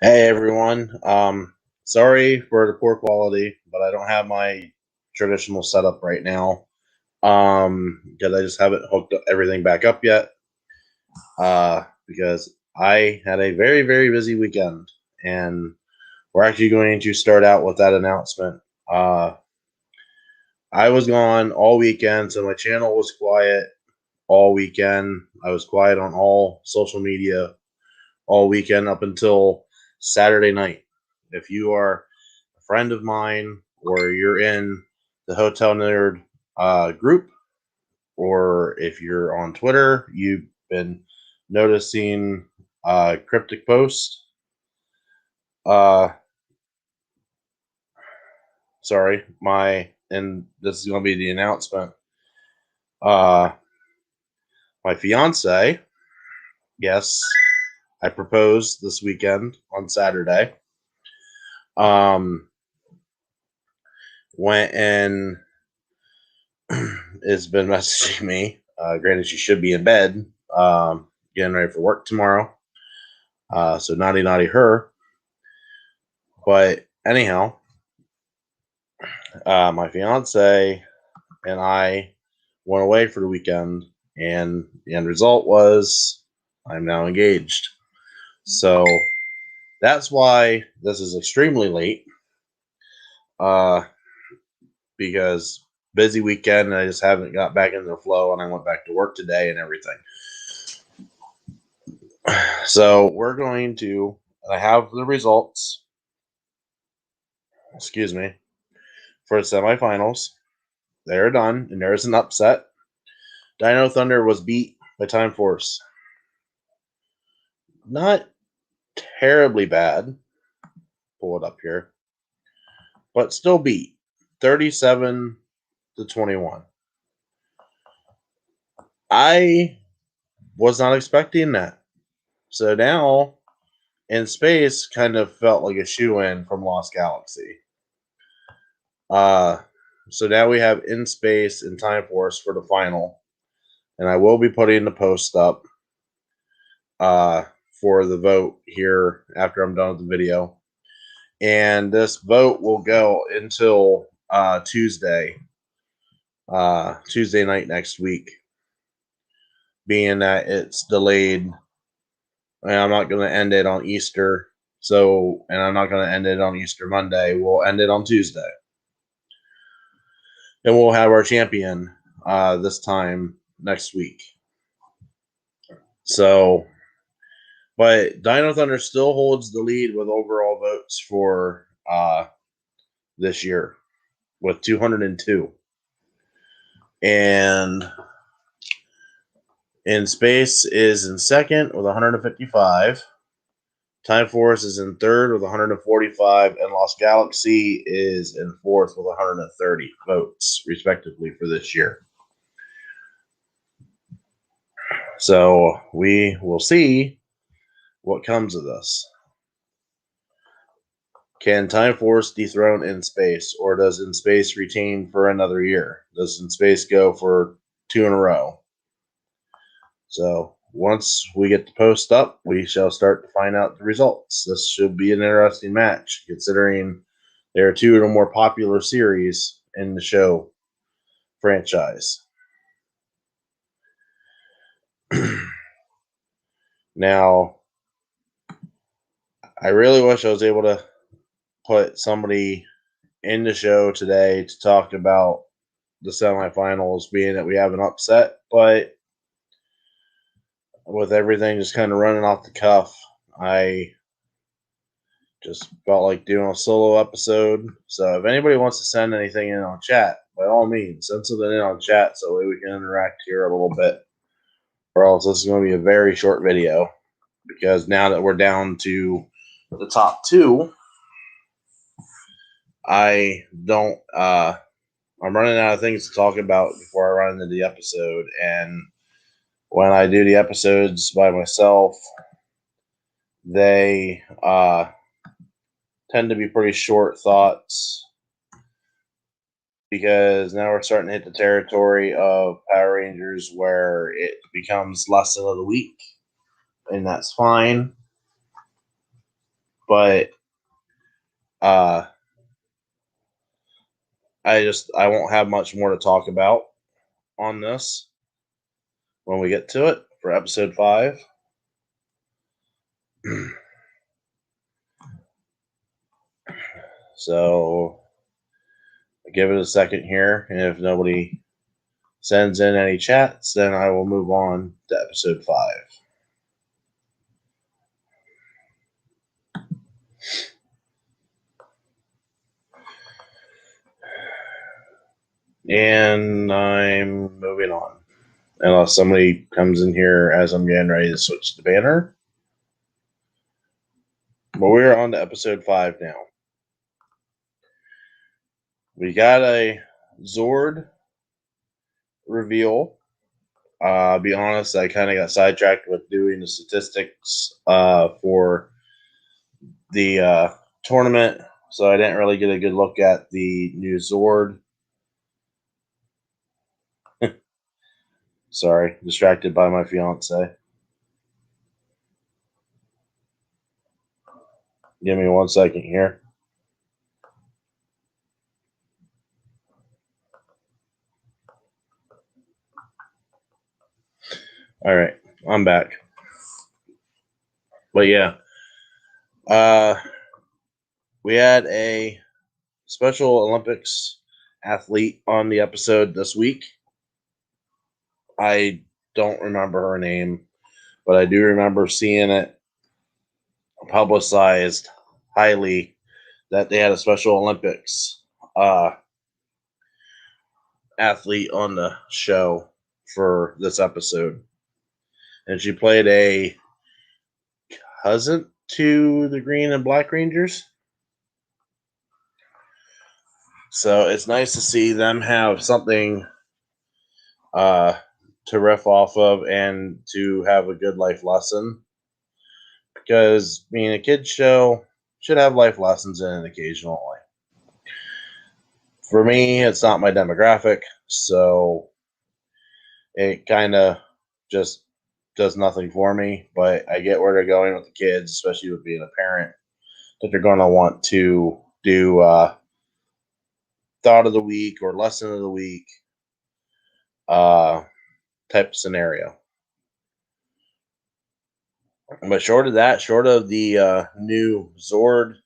Hey everyone. Sorry for the poor quality, but I don't have my traditional setup right now. Because I just haven't hooked everything back up yet. Because I had a very, very busy weekend, and we're actually going to start out with that announcement. Uh, I was gone all weekend, so my channel was quiet all weekend. I was quiet on all social media all weekend up until Saturday night. If you are a friend of mine or you're in the Hotel Nerd group, or if you're on Twitter, you've been noticing cryptic posts. Uh, sorry, and this is going to be the announcement. Uh, my fiance, yes, I proposed this weekend on Saturday. Um, went and has been messaging me. Granted, she should be in bed, getting ready for work tomorrow. So naughty, naughty her. But anyhow, my fiance and I went away for the weekend, and the end result was I'm now engaged. So that's why this is extremely late. Uh, because busy weekend, and I just haven't got back into the flow, and I went back to work today and everything. So we're going to. I have the results. Excuse me, for the semifinals. They're done, and there's an upset. Dino Thunder was beat by Time Force. Not terribly bad. Pull it up here, but still beat 37-21. I was not expecting that. So now, In Space kind of felt like a shoe-in from Lost Galaxy. So now we have In Space and Time Force for the final, and I will be putting the post up for the vote here after I'm done with the video. And this vote will go until Tuesday night next week, being that it's delayed. And I'm not going to end it on Easter, and I'm not going to end it on Easter Monday. We'll end it on Tuesday, and we'll have our champion this time next week. So, but Dino Thunder still holds the lead with overall votes for this year with 202. And In Space is in second with 155. Time Force is in third with 145, and Lost Galaxy is in fourth with 130 votes, respectively, for this year. So we will see what comes of this. Can Time Force dethrone In Space, or does In Space retain for another year? Does In Space go for 2 in a row? So once we get the post up, we shall start to find out the results. This should be an interesting match, considering there are 2 of the more popular series in the show franchise. Now, I really wish I was able to put somebody in the show today to talk about the semifinals, being that we have an upset, but with everything just kind of running off the cuff, I just felt like doing a solo episode. So if anybody wants to send anything in on chat, by all means, send something in on chat so we can interact here a little bit. Or else this is going to be a very short video, because now that we're down to the top 2, I'm running out of things to talk about before I run into the episode. And when I do the episodes by myself, they tend to be pretty short thoughts, because now we're starting to hit the territory of Power Rangers where it becomes lesson of the week, and that's fine. But I won't have much more to talk about on this when we get to it for episode 5. So give it a second here, and if nobody sends in any chats, then I will move on to episode 5. And I'm moving on. Unless somebody comes in here as I'm getting ready to switch the banner. But we're on to episode 5 now. We got a Zord reveal. I'll be honest, I kind of got sidetracked with doing the statistics for the tournament, so I didn't really get a good look at the new Zord. Sorry, distracted by my fiance. Give me 1 second here. All right, I'm back. But yeah, we had a Special Olympics athlete on the episode this week. I don't remember her name, but I do remember seeing it publicized highly that they had a Special Olympics athlete on the show for this episode. And she played a cousin to the Green and Black Rangers. So it's nice to see them have something to riff off of and to have a good life lesson. Because, I mean, a kid's show should have life lessons in it occasionally. For me, it's not my demographic, so it kind of just does nothing for me. But I get where they're going with the kids, especially with being a parent, that they're going to want to do thought of the week or lesson of the week type of scenario. But short of that, short of the new Zord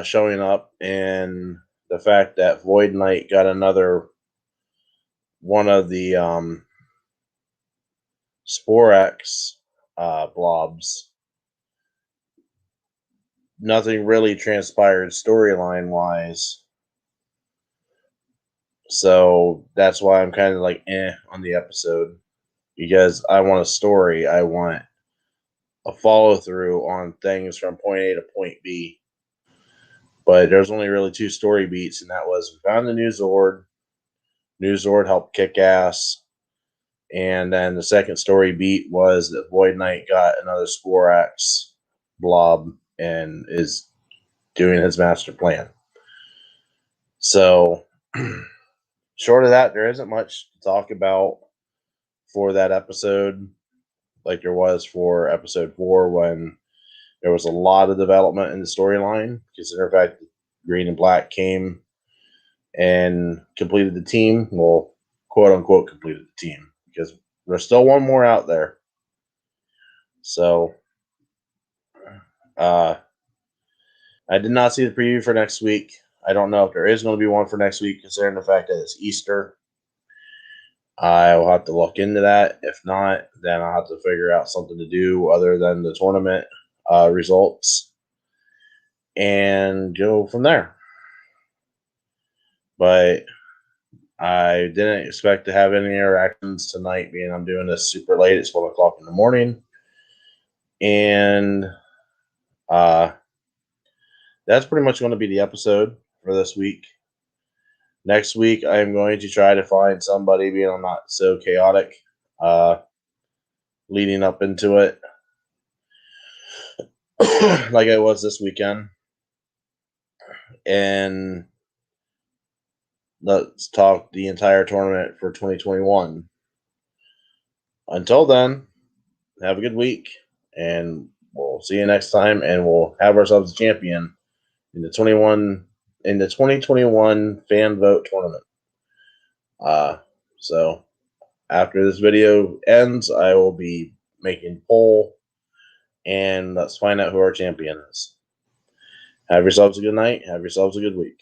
showing up and the fact that Void Knight got another one of the Sporax blobs, nothing really transpired storyline wise. So that's why I'm kind of like on the episode, because I want a story. I want a follow through on things from point A to point B. But there's only really 2 story beats, and that was we found the new Zord. New Zord helped kick ass. And then the second story beat was that Void Knight got another Sporax blob and is doing his master plan. So, short of that, there isn't much to talk about for that episode like there was for episode 4 when there was a lot of development in the storyline. Consider the fact that Green and Black came and completed the team. Well, quote unquote, completed the team because there's still one more out there. So, I did not see the preview for next week. I don't know if there is going to be one for next week, considering the fact that it's Easter. I will have to look into that. If not, then I'll have to figure out something to do other than the tournament results and go from there. But I didn't expect to have any interactions tonight, being I'm doing this super late. It's 1 o'clock in the morning. And that's pretty much going to be the episode for this week. Next week, I'm going to try to find somebody, being I'm not so chaotic leading up into it like I was this weekend. And let's talk the entire tournament for 2021. Until then, have a good week, and we'll see you next time, and we'll have ourselves a champion in the 2021 fan vote tournament. So after this video ends, I will be making a poll, and let's find out who our champion is. Have yourselves a good night. Have yourselves a good week.